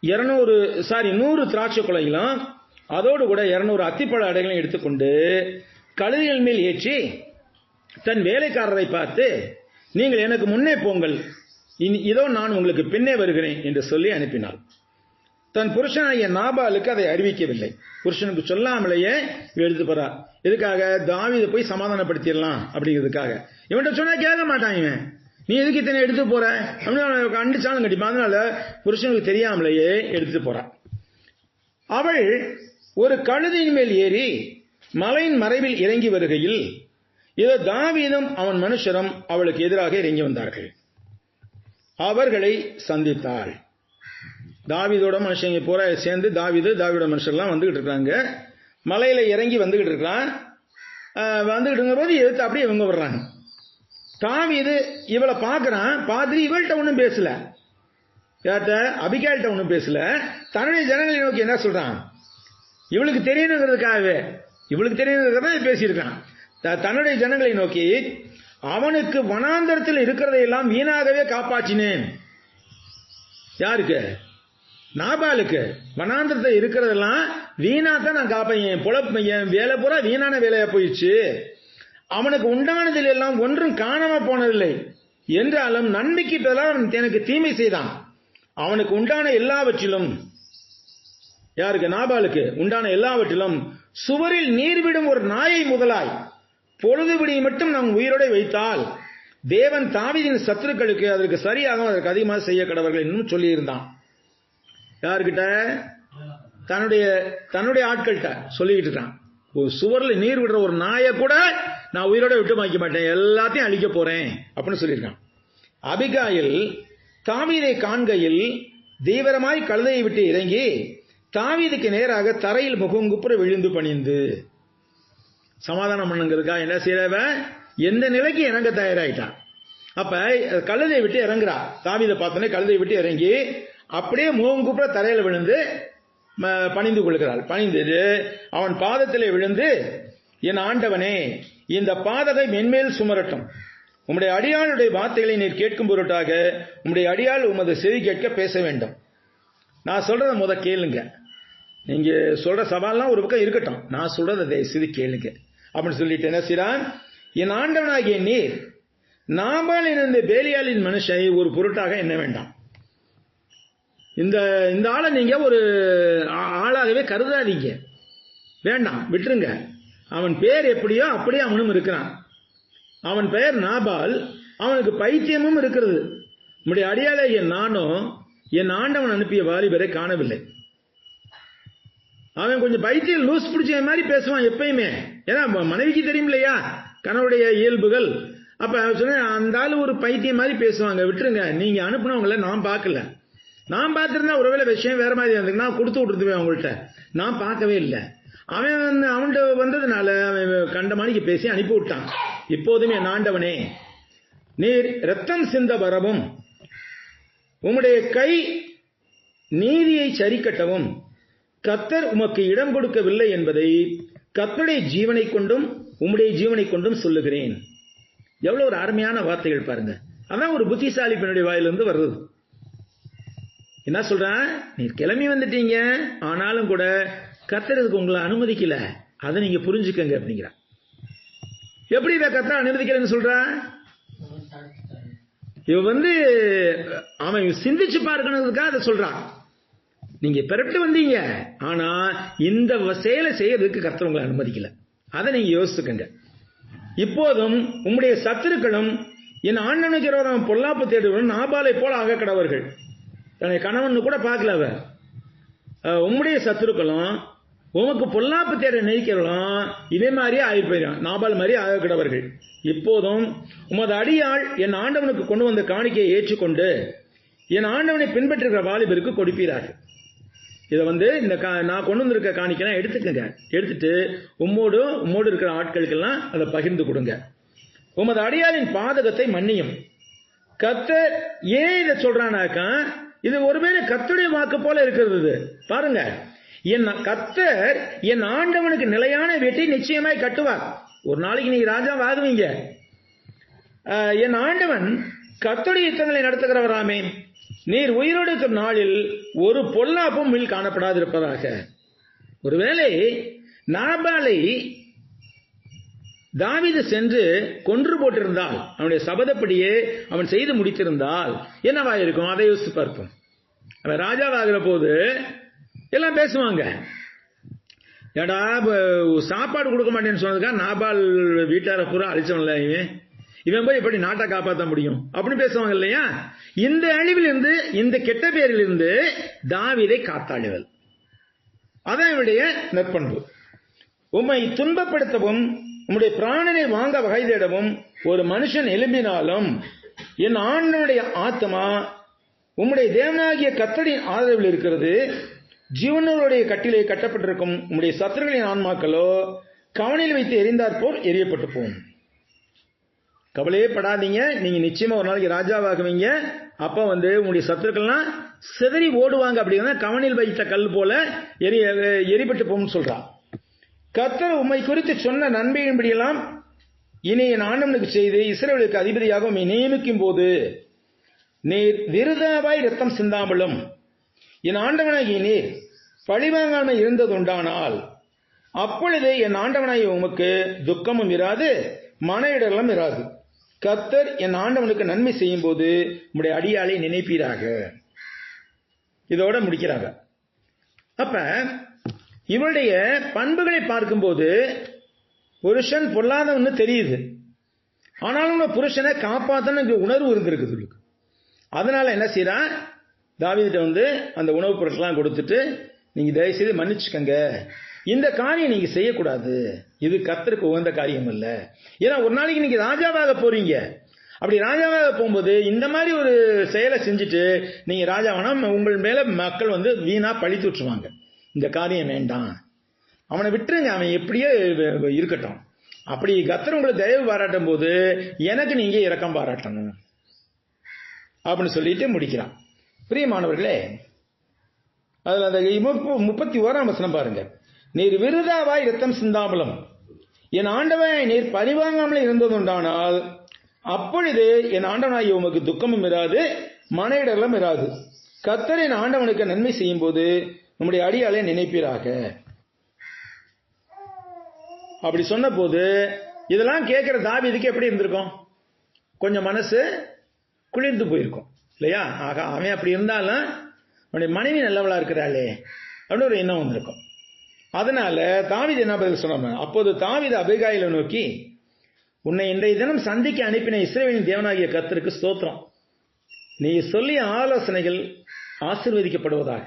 100 திராட்சை குலைகளும் அதோடு கூட 200 அத்திப்பழ அடைகளையும் எடுத்துக்கொண்டு கழுதைகள் மேல் ஏற்றி தன் வேலைக்காரரை பார்த்து, நீங்கள் எனக்கு முன்னே போங்கள், இதோ நான் உங்களுக்கு பின்னே வருகிறேன் என்று சொல்லி அனுப்பினாள். தன் புருஷனாகிய நாபாலுக்கு அதை அறிவிக்கவில்லை. புருஷனுக்கு சொல்லாமலேயே எடுத்து போறார். இதுக்காக தாவீதை போய் சமாதானப்படுத்திடலாம் அப்படிங்கிறதுக்காக. இவன்கிட்ட சொன்னா கேட்க மாட்டான். இவன் நீ எதுக்கு இத்தனை எடுத்து போற அப்படின்னு அண்டிச்சாலும் கண்டிப்பா. அதனால புருஷனுக்கு தெரியாமலேயே எடுத்துட்டு போறான். அவள் ஒரு கழுதையின் மேல் ஏறி மலையின் மறைவில் இறங்கி வருகையில் இதோ தாவீதும் அவன் மனுஷரும் அவளுக்கு எதிராக இறங்கி வந்தார்கள். அவர்களை சந்தித்தாள். தாவீதோட மனுஷங்க பூரா சேர்ந்து தாவீதோட மனுஷர்லாம் வந்துகிட்டு இருக்காங்க. மலையில இறங்கி வந்துகிட்டு இருக்கான். வந்துகிட்டு இருக்கும்போது எடுத்து அப்படியே இவங்க வர்றாங்க. தாவீது இவளை பார்க்கறான். பார்த்துட்டு இவள்கிட்ட ஒன்றும் பேசல, யார்கிட்ட, அபிகாயில்கிட்ட ஒன்றும் பேசல. தன்னுடைய ஜனங்களை நோக்கி என்ன சொல்றான், இவளுக்கு தெரியணுங்கிறதுக்காகவே பேசியிருக்கான். தன்னுடைய ஜனங்களை நோக்கி, அவனுக்கு வனாந்தரத்தில் இருக்கிறதையெல்லாம் வீணாகவே காப்பாற்றினேன். யாருக்கு? நாபாலுக்கு. வனாந்தரத்தில் இருக்கிறதெல்லாம் வீணாத்தான் நான் காப்பேன். என் வேலை பூரா வீணான வேலையா போயிடுச்சு. அவனுக்கு உண்டானதில் எல்லாம் ஒன்றும் காணாம போனதில்லை என்றாலும் நன்மைக்கு பதிலாக எனக்கு தீமை செய்தான். அவனுக்கு உண்டான எல்லாவற்றிலும், யாருக்கு? நாபாலுக்கு உண்டான எல்லாவற்றிலும் சுவரில் நீர் விடும் ஒரு நாயை முதலாய் பொழுதுபிடி மட்டும் நம் உயிரோட வைத்தால் தேவன் தாவீதின் சத்துருக்களுக்கு அதற்கு சரியாக அதற்கு அதிகமாக செய்ய கடவர்கள் இன்னும் சொல்லி இருந்தான். யாருக்கிட்ட? தன்னுடைய ஆட்கள்கிட்ட சொல்லிக்கிட்டு இருக்கான். ஒரு சுவரில் நீர் விடுற ஒரு நாயை கூட நான் உயிரோட விட்டு வைக்க மாட்டேன், எல்லாத்தையும் அழிக்க போறேன் அப்படின்னு சொல்லியிருக்கான். அபிகாயில் தாவீதை காண்கையில் தீவிரமாய் கழுதையை விட்டு இறங்கி தாவீதுக்கு நேராக தரையில் முகங்குப்புற விழுந்து பணிந்து சமாதானம் பண்ணுங்கிறதுக்காக என்ன செய்யறவ எந்த நிலைக்கு இறங்க தயாராயிட்டான். அப்ப கழுதையை விட்டு இறங்குறா. தாவீதை பார்த்தோன்னே கழுதையை விட்டு இறங்கி அப்படியே முகங்குப்புற தரையில விழுந்து பணிந்து கொள்கிறாள். பணிந்து அவன் பாதத்திலே விழுந்து, என் ஆண்டவனே, இந்த பாதகை மென்மேல் சுமரட்டும். உம்முடைய அடியாளுடைய வார்த்தைகளை நீர் கேட்கும் பொருட்டாக உம்முடைய அடியாள் உமது செவி கேட்க பேச வேண்டும். நான் சொல்றத முத கேளுங்க. நீங்க சொல்ற சவால்லாம் ஒரு பக்கம் இருக்கட்டும், நான் சொல்றதை தயவு செய்து கேளுங்க அப்படின்னு சொல்லிட்டு என்ன செய்றான், என் ஆண்டவனாகிய நீர் நாபால் இருந்த பேலியாலின் மனுஷை ஒரு பொருட்டாக என்ன வேண்டாம். இந்த ஆளை நீங்க ஒரு ஆளாகவே கருதாதீங்க, வேண்டாம், விட்டுருங்க. அவன் பேர் எப்படியோ அப்படியே அவனும் இருக்கிறான். அவன் பெயர் நாபால், அவனுக்கு பைத்தியமும் இருக்கிறது. நம்முடைய அடியாளாகிய நானும் என் ஆண்டவன் அனுப்பிய வாலிபரை காணவில்லை. அவன் கொஞ்சம் பைத்தியம் லூஸ் பிடிச்ச மாதிரி பேசுவான் எப்பயுமே. ஏன்னா மனைவிக்கு தெரியும் இல்லையா கணவனுடைய இயல்புகள். அப்ப சொன்ன அந்த ஆளு ஒரு பைத்தியம் மாதிரி பேசுவாங்க, விட்டுருங்க. நீங்க அனுப்புனவங்கள நான் பார்க்கல. நான் பார்த்திருந்தா ஒருவேளை விஷயம் வேற மாதிரி இருந்தது, நான் கொடுத்து விட்டுருவேன் அவங்கள்ட்ட. நான் பார்க்கவே இல்லை. அவன்கிட்ட வந்ததுனால அவன் கண்டமானிக்கு பேசி அனுப்பி விட்டான். இப்போதுமே என் ஆண்டவனே, நீர் ரத்தம் சிந்த வரவும் உம்முடைய கை நீதியை சரிக்கட்டவும் கர்த்தர் உமக்கு இடம் கொடுக்கவில்லை என்பதை கர்த்தருடைய ஜீவனை கொண்டும் உம்முடைய ஜீவனை கொண்டும் சொல்லுகிறேன். எவ்வளவு ஒரு அருமையான வார்த்தைகள் பாருங்க. அதான் ஒரு புத்திசாலி பெண்ணுடைய வாயிலிருந்து வருது. என்ன சொல்றான், நீர் கிளம்பி வந்துட்டீங்க, ஆனாலும் கூட கர்த்தர் இதுக்கு உங்களை அனுமதிக்கல, அதை நீங்க புரிஞ்சுக்கங்க அப்படிங்கிறான். எப்படி இதை கர்த்தர் அனுமதிக்கலன்னு சொல்றான்? இவன் அவன் சிந்திச்சு பார்க்கணுக்காக அதை சொல்றான். நீங்க பிறப்பிட்டு வந்தீங்க, ஆனா இந்த செயலை செய்யறதுக்கு கர்த்தர் உங்களை அனுமதிக்கல, அதை நீங்க யோசிச்சுக்கங்க. இப்போதும் உம்முடைய சத்துருக்களும் என் ஆண்டவனுக்கு விரோதம் பொல்லாப்பு தேடுவதும் நாபாலை போல ஆக கடவர்கள். தன்னை கணவன் கூட பார்க்கல அவ. உம்முடைய சத்துருக்களும் உமக்கு பொல்லாப்பு தேட நினைக்கிறவளும் இதே மாதிரியே ஆகி போயிடும், நாபால் மாதிரி ஆக கடவர்கள். இப்போதும் உமது அடியாள் என் ஆண்டவனுக்கு கொண்டு வந்த காணிக்கையை ஏற்றுக்கொண்டு என் ஆண்டவனை பின்பற்றுகிற வாலிபருக்கு கொடுப்பீரார்கள். இதை இந்த நான் கொண்டு வந்திருக்க காணிக்கலாம் எடுத்துக்கங்க. எடுத்துட்டு உம்மோடு இருக்கிற ஆட்களுக்கெல்லாம் அதை பகிர்ந்து கொடுங்க. உமது அடியாரின் பாதகத்தை மன்னியும். கர்த்தர் ஏன் இதை சொல்றானாக்கா, இது ஒருவேளை கர்த்தருடைய வாக்கு போல இருக்கிறது. பாருங்க, கர்த்தர் என் ஆண்டவனுக்கு நிலையான வீட்டை நிச்சயமாய் கட்டுவார். ஒரு நாளைக்கு நீங்க ராஜாவா ஆகுவீங்க. என் ஆண்டவன் கர்த்தருடைய யுத்தங்களை நடத்துகிறவராமே. நீர் உயிரோடு இருக்கிற நாளில் ஒரு பொல்லாப்பும் மில் காணப்படாதிருப்பதாக. ஒருவேளை நாபாலை தாவீது சென்று கொன்று போட்டிருந்தால், அவனுடைய சபதப்படியே அவன் செய்து முடித்திருந்தால் என்னவா இருக்கும், அதை யோசித்து பார்ப்போம். அவன் ராஜாவாகிற போது எல்லாம் பேசுவாங்க, ஏடா சாப்பாடு கொடுக்க மாட்டேன்னு சொன்னதுக்கா நாபால் வீட்டார பூரா அழிச்சவன்ல இவன் போய் எப்படி நாட்டை காப்பாற்ற முடியும் அப்படின்னு பேசுவாங்க இல்லையா. இந்த அழிவில் இருந்து, இந்த கெட்ட பேரில் இருந்து தாவீதை காத்தாளுவல், அதான் இவருடைய நற்பண்பு. உம்மை துன்பப்படுத்தவும் உம்முடைய பிராணனை வாங்க வகை தேடவும் ஒரு மனுஷன் எழும்பினாலும் என் ஆண்டவனுடைய ஆத்மா உம்முடைய தேவனாகிய கர்த்தரின் ஆதரவில் இருக்கிறது. ஜீவனுடைய கட்டிலே கட்டப்பட்டிருக்கும் உம்முடைய சத்துருக்களின் ஆன்மாக்களோ கவனில் வைத்து எரிந்தாற் போல் எரியப்பட்டு போகும். கவலையே படாதீங்க, நீங்க நிச்சயமா ஒரு நாளைக்கு ராஜாவாகுவீங்க. அப்ப உங்களுடைய சத்துருக்கள்லாம் சிதறி ஓடுவாங்க. அப்படின்னா கவனில் வைத்த கல் போல எரிபட்டு போகும் சொல்றான். கர்த்தர் உம்மை குறித்து சொன்ன நன்மையின்படியெல்லாம் இனி என் ஆண்டவனுக்கு செய்து இஸ்ரவேலுக்கு அதிபதியாக உம்மை நியமிக்கும் போது நீர் விருதாவாய் ரத்தம் சிந்தாமலும் என் ஆண்டவனாகி நீர் பழிவாங்காமல் இருந்தது உண்டானால் அப்பொழுது என் ஆண்டவனாகி உமக்கு துக்கமும் இராது, மன இடர்களும் இராது. கர்த்தர் என் ஆண்டவனுக்கு நன்மை செய்யும் போது உம்முடைய அடியாளை நினைப்பீராக. இதோட முடிக்கிறாங்க. அப்ப இவருடைய பண்புகளை பார்க்கும்போது புருஷன் பொல்லாதவன்னு தெரியுது, ஆனாலும் புருஷனை காப்பாத்தன்னு உணர்வு இருந்திருக்கு. அதனால என்ன செய்யறா, தாவீதுட்ட அந்த உணவுப் பொருட்கள்லாம் கொடுத்துட்டு நீங்க தயவு செய்து மன்னிச்சுக்கங்க, இந்த காரியம் நீங்க செய்யக்கூடாது, இது கர்த்தருக்கு உகந்த காரியம் இல்ல. ஏன்னா ஒரு நாளைக்கு நீங்க ராஜாவாக போறீங்க. அப்படி ராஜாவாக போகும்போது இந்த மாதிரி ஒரு செயலை செஞ்சுட்டு நீங்க ராஜாவானா உங்கள் மேல மக்கள் வீணா பழி தூற்றுவாங்க. இந்த காரியம் வேண்டாம், அவனை விட்டுருங்க, அவன் எப்படியே இருக்கட்டும். அப்படி கர்த்தர் உங்களை தயவு பாராட்டும் போது எனக்கு நீங்க இரக்கம் பாராட்டணும் அப்படின்னு சொல்லிட்டு முடிக்கிறான். பிரியமானவர்களே, அதுல அந்த 31ஆம் வசனம் பாருங்க. நீர் விருதாவாய் இரத்தம் சிந்தாமலும் என் ஆண்டவனை நீர் பழிவாங்காமல் இருந்ததுண்டானால் அப்பொழுது என் ஆண்டவனாகிய உமக்கு துக்கமும் இராது, மன இடர்களும் இராது. கர்த்தர் என் ஆண்டவனுக்கு நன்மை செய்யும் போது நம்முடைய அடியாளை நினைப்பீராக. அப்படி சொன்ன போது இதெல்லாம் கேட்கிற தாவீதுக்கு எப்படி இருந்திருக்கும்? கொஞ்சம் மனசு குளிர்ந்து போயிருக்கும் இல்லையா? ஆக அவன் அப்படி இருந்தாலும் அவனுடைய மனைவி நல்லவளா இருக்கிறாளே அப்படின்னு ஒரு எண்ணம் வந்திருக்கும். அதனால தாவீது என்ன பதில் சொன்னாங்க? அப்போது தாவீது அபிகாயிலை நோக்கி, உன்னை இன்றைய தினம் சந்திக்க அனுப்பின இஸ்ரவேலின் தேவனாகிய கர்த்தருக்கு ஸ்தோத்திரம். நீ சொல்லிய ஆலோசனைகள் ஆசீர்வதிக்கப்படுவதாக.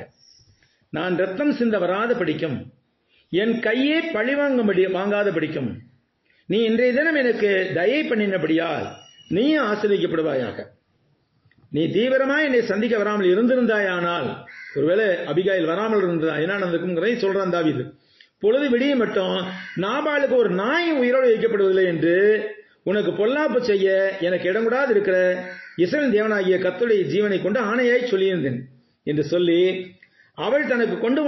நான் ரத்தம் சிந்த வராத படிக்கும், என் கையே வாங்காத படிக்கும். நீ இன்றைய தினம் எனக்கு தயை பண்ணினபடியால் நீ ஆசீர்வதிக்கப்படுவாயாக. நீ தீவிரமாய் என்னை சந்திக்க வராமல் இருந்திருந்தாயானால், ஒருவேளை அபிகாயில் வராமல் இருந்தா என்ன நடந்திருக்குங்கிறதை சொல்றான் தாவீது. பொழுது விடிய மட்டும் நாபாலுக்கு ஒரு நாய் உயிரோடு வைக்கப்படுவதில்லை என்று உனக்கு பொல்லாப்பு செய்ய எனக்கு இடங்கூடாது இருக்கிற இஸ்ரவேல் தேவனாகிய கர்த்தருடைய ஜீவனை கொண்டு ஆணையாய் சொல்லியிருந்தேன் என்று சொல்லி, அவள் தனக்கு கொண்டு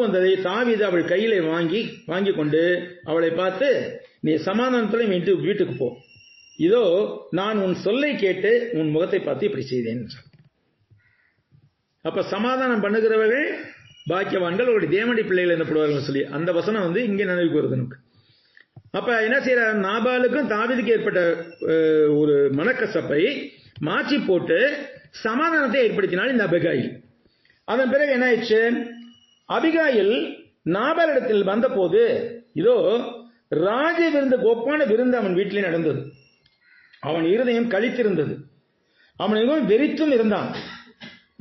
வந்ததை தாவீது அவள் கையிலே வாங்கி கொண்டு அவளை பார்த்து, நீ சமாதானத்துடன் வீட்டுக்கு போ. இதோ நான் உன் சொல்லை கேட்டு உன் முகத்தை பார்த்து இப்படி செய்தேன். அப்ப சமாதானம் பண்ணுகிறவர்கள் பாக்கியவான்கள், அவருடைய தேவனுடைய பிள்ளைகள் என்னப்படுவார்கள் சொல்லி அந்த வசனம் இங்கே நினைவுக்கு வருது நமக்கு. அப்ப என்ன செய்யற, நாபாலுக்கும் தாவீதுக்கு ஏற்பட்ட ஒரு மனக்கசப்பை மாற்றி போட்டு சமாதானத்தை ஏற்படுத்தினாள் இந்த அபிகாயில். அதன் பிறகு என்ன ஆயிடுச்சு, அபிகாயில் நாபாலிடத்தில் வந்த போது இதோ ராஜ விருந்து, கோப்பான விருந்து அவன் வீட்டிலே நடந்தது. அவன் இருதயம் கழித்திருந்தது, அவன் எங்கும் வெறித்தும் இருந்தான்,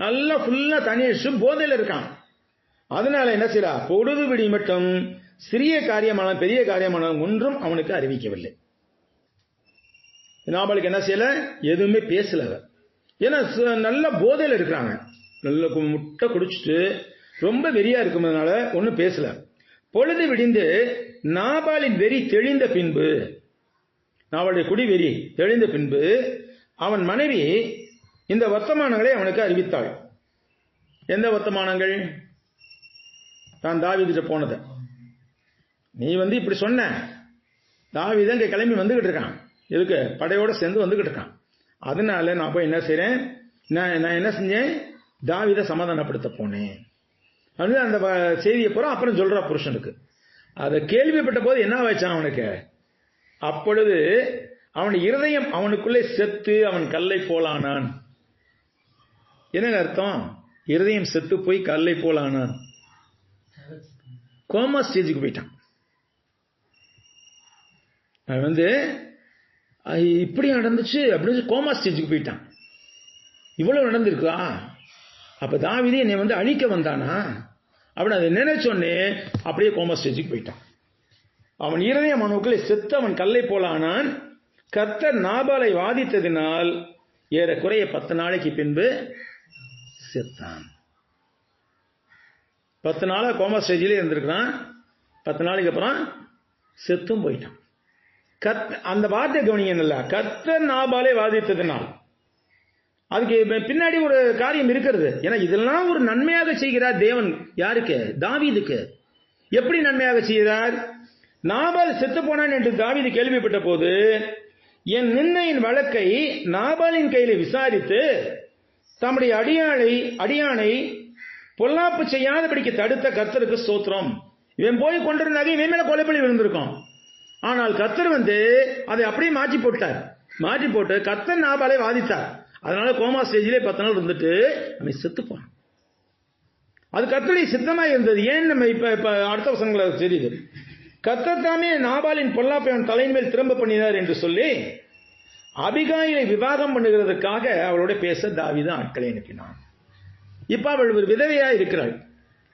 நல்லா ஃபுல்லா தண்ணி அடிச்சும் போதையில் இருக்கான். அதனால என்ன செய்யறா, பொழுது விடி மட்டும் சிறிய காரியமான பெரிய காரியமான ஒன்றும் அவனுக்கு அறிவிக்கவில்லை. நாபாலுக்கு என்ன செய்யல, எதுவுமே பேசல. ஏன்னா நல்ல போதையில் இருக்கிறாங்க, நல்ல முட்டை குடிச்சிட்டு ரொம்ப வெறியா இருக்குறதுனால ஒன்னும் பேசல. பொழுது விடிந்து நாபாலின் வெறி தெளிந்த பின்பு, நாபாலுடைய குடி வெறி தெளிந்த பின்பு அவன் மனைவி இந்த வர்த்தமானங்களை அவனுக்கு அறிவித்தாள். எந்த வர்த்தமானங்கள்? தான் தாவீதுட்ட போனது. நீ இப்படி சொன்ன, தாவீது இங்க கிளம்பி வந்துகிட்டு இருக்கான், இதுக்கு படையோட சேர்ந்து வந்துகிட்டு இருக்கான். அதனால நான் போய் என்ன செய்றேன், நான் என்ன செஞ்சேன், தாவீதை சமாதானப்படுத்த போனேன். அந்த செய்தியை போறோம் அப்புறம் சொல்றா புருஷனுக்கு. அதை கேள்விப்பட்ட போது என்ன ஆச்சான் அவனுக்கு, அப்பொழுது அவன் இருதயம் அவனுக்குள்ளே செத்து அவன் கல்லை போலானான். என்ன அர்த்தம்? இருதயம் செத்து போய் கல்லை போலானான், கோமா ஸ்டேஜுக்கு போயிட்டான். அவன் இப்படி நடந்துச்சு அப்படின்னு கோமா ஸ்டேஜுக்கு போயிட்டான். இவ்வளவு நடந்திருக்கா, அப்ப தாவீது என்னை அழிக்க வந்தானா அப்படின்னு அதை நினைச்சோன்னே அப்படியே கோமா ஸ்டேஜுக்கு போயிட்டான். அவன் இருதயம் அவனுக்குள்ளே செத்து அவன் கல்லை போலானான். கர்த்தர் நாபாலை வாதித்ததினால் ஏறக்குறைய 10 நாளைக்கு பின்பு செத்தான். 10 நாளா கோமா ஸ்டேஜிலே இருந்திருக்கான். 10 நாளைக்கு அப்புறம் செத்தும் போயிட்டான். அந்த வார்த்தை கவனிங்க, கர்த்தர் நாபாலை வாதித்ததினால். அதுக்கு பின்னாடி ஒரு காரியம் இருக்கிறது. ஏன்னா இதெல்லாம் ஒரு நன்மையாக செய்கிறார் தேவன். யாருக்கு? தாவீதுக்கு. எப்படி நன்மையாக செய்கிறார்? நாபால் செத்து போனான் என்று தாவீது கேள்விப்பட்ட போது என் நிந்தையின் வழக்கை நாபாலின் கையில விசாரித்து தம்முடைய அடியானை பொல்லாப்பு செய்யாதபடிக்கு தடுத்த கர்த்தருக்கு ஸ்தோத்திரம். இவன் போய் கொண்டிருந்தாங்க, இவன் மேல கொலைப்பழி விழுந்திருக்கும். ஆனால் கர்த்தர் அதை அப்படியே மாற்றி போட்டு கர்த்தர் நாபாலை வாதித்தார். அதனால கோமா ஸ்டேஜிலே 10 நாள் இருந்துட்டு அவன் செத்து போனான். அது கர்த்தருடைய சித்தமா இருந்தது. ஏன் நம்ம இப்ப அடுத்த வசனங்களை தெரியுது. கர்த்தர் தாமே நாபாலின் பொல்லாப்பை அவன் தலையின் மேல் திரும்ப பண்ணினார் என்று சொல்லி அபிகாயிலை விவாகம் பண்ணுகிறதுக்காக அவளோட பேச தாவீது ஆட்களை அனுப்பினான். இப்ப அவள் ஒரு விதவையா இருக்கிறாள்.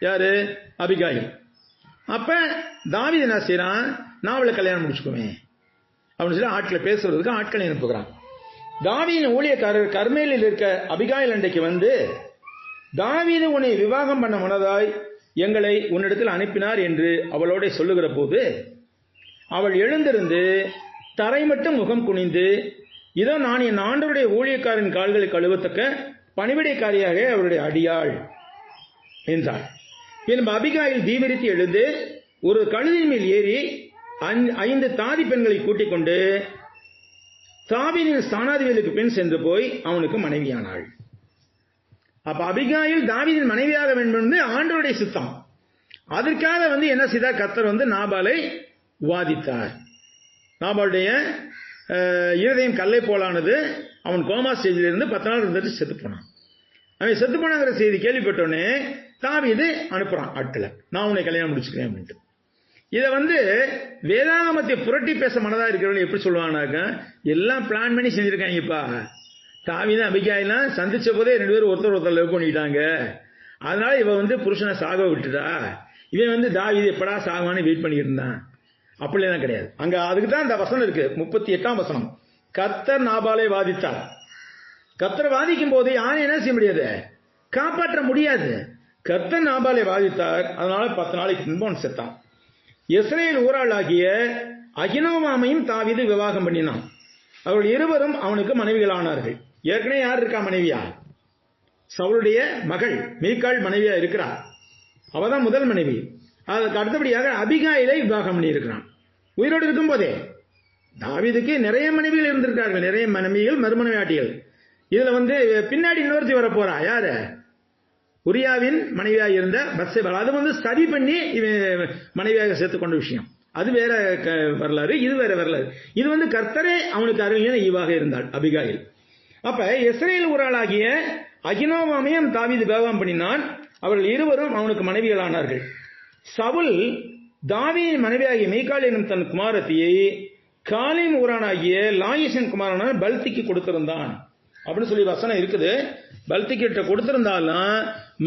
யாரு? அபிகாயில். அப்ப தாவீது என்ன செய்யறான், நான் அவளை கல்யாணம் முடிச்சுக்குவேன் அப்படின்னு சொல்லி ஆட்களை பேசுறதுக்கு ஆட்களை அனுப்புகிறான். தாவீதின் ஊழியக்காரர் கர்மேலில் இருக்க அபிகாயில் அண்டைக்கு தாவீது உன்னை விவாகம் பண்ண மனதாய் எங்களை உன்னிடத்தில் அனுப்பினார் என்று அவளோட சொல்லுகிற போது அவள் எழுந்திருந்து தரை மட்டும் முகம் குனிந்து, இதோ நான் என் ஆண்டவருடைய ஊழியக்காரின் கால்களை கழுவத்தக்க பணிவிடைக்காரியாக அவருடைய அடியாள் என்றார். பின்பு அபிகாயில் தீவிரித்து எழுந்து ஒரு கழுதின் மேல் ஏறி 5 தாதி பெண்களை கூட்டிக் கொண்டு தாவீதின் ஸ்தானாதிபதிக்கு பின் சென்று போய் அவனுக்கு மனைவியானாள். அப்ப அபிகாயில் தாவீதின் மனைவியாக வேண்டும் என்று ஆண்டவருடைய சித்தம். அதற்காக என்ன செய்தார்? கர்த்தர் நாபாலை வாதித்தார். நாபாலுடைய இருதயம் கல்லை போலானது. அவன் கோமா ஸ்டேஜில் இருந்து 10 நாள் இருந்துட்டு செத்து போனான். அவன் செத்து போனாங்கிற செய்தி கேள்விப்பட்டோன்னே தாவீது அனுப்புறான் ஆட்களை, நான் உன்னை கல்யாணம் முடிச்சுக்கிறேன் அப்படின்ட்டு. இதை வேதாகமத்தை புரட்டி பேச மனதா இருக்கிறவங்க எப்படி சொல்லுவாங்கனாக்க, எல்லாம் பிளான் பண்ணி செஞ்சிருக்காங்கப்பா. தாவீது அபிகாயிலாம் சந்திச்ச போதே 2 பேரும் ஒருத்தர் லவ் பண்ணிட்டாங்க. அதனால இவன் புருஷனை சாக விட்டுட்டா, இவன் தாவீது எப்படா சாகவான்னு வெயிட் பண்ணிட்டு இருந்தான். அப்படிலாம் கிடையாது. அங்க அதுக்கு தான் இந்த வசனம் இருக்கு, 38ஆம் வசனம். கர்த்தர் நாபாலை வாதித்தார். கர்த்தர் வாதிக்கும் போது யாரும் என்ன செய்ய முடியாது? காப்பாற்ற முடியாது. கர்த்தர் நாபாலை வாதித்தார். அதனால 10 நாளைக்கு முன்பு அவன் செத்தான். இஸ்ரேல் ஊராளாகிய அகினோவாமையும் தாவீது விவாகம் பண்ணினான். அவர்கள் இருவரும் அவனுக்கு மனைவிகளானார்கள். ஏற்கனவே யார் இருக்கா மனைவியா? சவுளுடைய மகள் மீகாள் மனைவியா இருக்கிறார். அவதான் முதல் மனைவி. அதற்கு அடுத்தபடியாக அபிகாயிலை விவாகம் பண்ணி இருக்கிறான் உயிரோடு இருக்கும் போதே. தாவீதுக்கு நிறைய மனைவிகள் இருந்திருக்கார்கள், நிறைய மனைவிகள், மறுமனைவியாட்டிகள். இதுல பின்னாடி இன்னொருத்தி வர போறா. யாரு? உரியாவின் மனைவியாக இருந்த பத்சேபா. அது சதி பண்ணி இவன் மனைவியாக சேர்த்துக்கொண்ட விஷயம். அது வேற வரலாறு, இது வேற வரலாறு. இது கர்த்தரே அவனுக்கு அருளின ஈவாக இருந்தாள் அபிகாயில். அப்ப இஸ்ரேல் ஊராளாகிய அகினோவாமையும் தாவீது விவாகம் பண்ணினான். அவர்கள் இருவரும் அவனுக்கு மனைவிகளானார்கள். சவுல் தாவீதின் மனைவியாகிய மீகாள் எனும் தன் குமாரத்தியை காலின் ஊரானாகிய லாயிசின் குமாரனான பல்திக்கு கொடுத்திருந்தான் அப்படின்னு சொல்லி வசனம் இருக்குது. பல்திக்கிட்ட கொடுத்திருந்தாலும்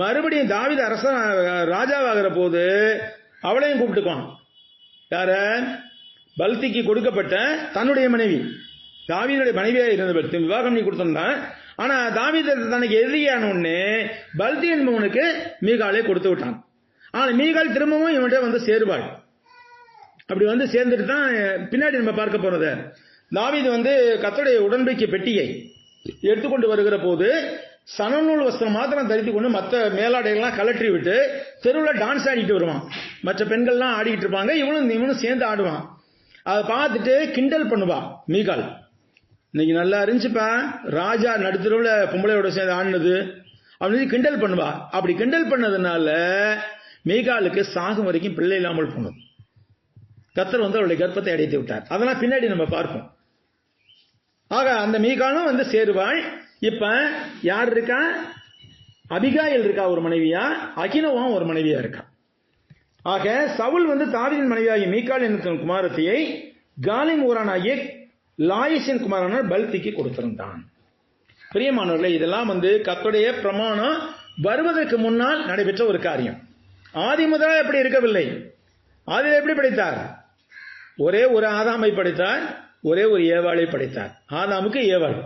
மறுபடியும் தாவீது அரசன் ராஜாவாகிற போது அவளையும் கூப்பிட்டுக்குவான். யார? பல்திக்கு கொடுக்கப்பட்ட தன்னுடைய மனைவி, தாவீதுடைய மனைவியாக இருந்த விவாகம் நீ கொடுத்திருந்தான். ஆனா தாவீது தனக்கு எதிரியான உடனே பல்தி என்பவனுக்கு மீகாலை கொடுத்து விட்டான். ஆனா மீகால் திரும்பவும் இவன்கிட்ட சேருவாள். அப்படி சேர்ந்துட்டு தான் பின்னாடி நம்ம பார்க்க போறது. தாவீது கர்த்தருடைய உடன்படிக்கை பெட்டியை எடுத்துக்கொண்டு வருகிற போது சணநூல் வஸ்திரம் மாத்திரம் தரித்து கொண்டு மற்ற மேலாடைகள்லாம் கலற்றி விட்டு தெருவில் டான்ஸ் ஆடிட்டு வருவான். மற்ற பெண்கள்லாம் ஆடிக்கிட்டு இருப்பாங்க, இவனும் சேர்ந்து ஆடுவான். அதை பார்த்துட்டு கிண்டல் பண்ணுவா மீகால். இன்னைக்கு நல்லா இருந்துச்சுப்பா, ராஜா நடுத்தருவில் பொம்பளையோட சேர்ந்து ஆடினது அப்படின்னு கிண்டல் பண்ணுவா. அப்படி கிண்டல் பண்ணதுனால மீகாலுக்கு சாகும் வரைக்கும் பிள்ளை இல்லாமல் போனது. கர்த்தர் அவளுடைய கர்ப்பத்தை அடைத்து விட்டார். அதெல்லாம் பின்னாடி நம்ம பார்ப்போம். ஆக அந்த மீகாலும் சேருவாள். இப்ப யார் இருக்கா? அபிகாயில் இருக்கா ஒரு மனைவியா, அகினோவாம் ஒரு மனைவியா இருக்கா. ஆக சவுல் தாவீதின் மனைவியாகிய மீகாள் என்ற குமாரத்தியை காலின் ஊரானாகிய லாயிசின் குமாரனான பல்திக்கு கொடுத்திருந்தான். பிரியமானவர்களே, இதெல்லாம் கர்த்தருடைய பிரமாணம் வருவதற்கு முன்னால் நடைபெற்ற ஒரு காரியம். ஆதி முதலாக எப்படி இருக்கவில்லை. ஆதியில் எப்படி படைத்தார்? ஒரே ஒரு ஆதாமை படைத்தார், ஒரே ஒரு ஏவாளை படைத்தார். ஆதாமுக்கு ஏவாள்,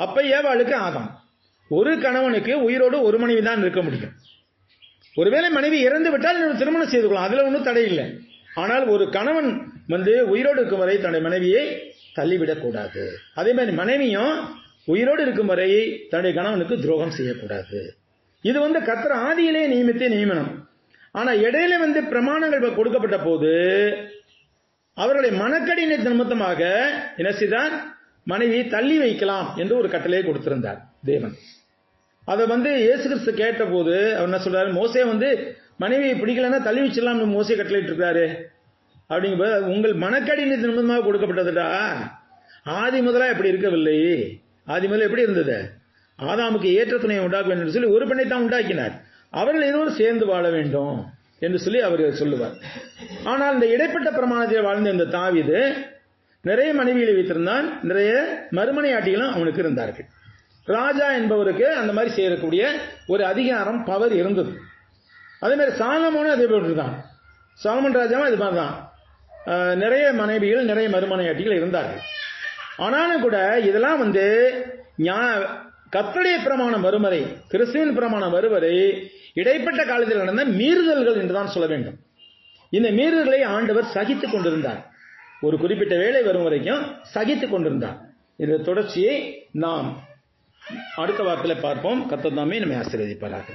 அப்ப ஏவாளுக்கு ஆதாம். ஒரு கணவனுக்கு உயிரோடு ஒரு மனைவி தான் இருக்க முடியும். ஒருவேளை மனைவி இறந்து விட்டால் திருமணம் செய்து கொள்ளலாம், அதுல ஒன்றும் தடை இல்லை. ஆனால் ஒரு கணவன் உயிரோடு இருக்கும் வரை தன்னுடைய மனைவியை தள்ளிவிடக் கூடாது. அதே மாதிரி மனைவியும் உயிரோடு இருக்கும் வரை தன்னுடைய கணவனுக்கு துரோகம் செய்யக்கூடாது. இது கர்த்தர் ஆதியிலே நியமனம். ஆனா இடையில பிரமாணங்கள் கொடுக்கப்பட்ட போது அவர்களுடைய மனக்கடின நிமித்தமாக என்ன செய்தார்? மனைவியை தள்ளி வைக்கலாம் என்று ஒரு கட்டளையை கொடுத்திருந்தார் தேவன். அதை இயேசு கிறிஸ்து கேட்ட போது அவர் என்ன சொல்றாரு? மோசே மனைவியை பிடிக்கலன்னா தள்ளி வச்சிடலாம் மோசே கட்டளையிட்டு இருக்காரு அப்படிங்கும்போது, உங்கள் மனக்கடின நிமித்தமாக கொடுக்கப்பட்டதுடா. ஆதி முதலா எப்படி இருக்கவில்லை. ஆதி முதல்ல எப்படி இருந்தது? ஆதாமுக்கு ஏற்ற துணையை உண்டாக்க வேண்டும் என்று சொல்லி ஒரு பெண்ணை தான் உண்டாக்கினார். அவர்கள் இன்னொரு சேர்ந்து வாழ வேண்டும் என்று சொல்லி அவர் சொல்லுவார். ஆனால் இந்த இடைப்பட்ட பிரமாணத்தில் வாழ்ந்த இந்த தாவீது நிறைய மனைவிகளை வைத்திருந்தான், நிறைய மறுமனையாட்டிகளும் அவனுக்கு இருந்தார்கள். ராஜா என்பவருக்கு அந்த மாதிரி செய்யக்கூடிய ஒரு அதிகாரம், பவர் இருந்தது. அதே மாதிரி சாலமோனும் அதே போட்டுதான். சாலமன் ராஜாவும் இது மாதிரி தான் நிறைய மனைவிகள், நிறைய மறுமனையாட்டிகள் இருந்தார்கள். ஆனாலும் கூட இதெல்லாம் கர்த்தருடைய பிரமாணம் வரும் வரை, கிறிஸ்துவின் பிரமாணம் வரும் வரை இடைப்பட்ட காலத்தில் நடந்த மீறுதல்கள் என்றுதான் சொல்ல வேண்டும். இந்த மீறுதல்களை ஆண்டவர் சகித்துக் கொண்டிருந்தார். ஒரு குறிப்பிட்ட வேளை வரும் வரைக்கும் சகித்துக் கொண்டிருந்தார். இந்த தொடர்ச்சியை நாம் அடுத்த வாரத்தில் பார்ப்போம். கர்த்தர் தாமே நம்மை ஆசீர்வதிப்பாராக.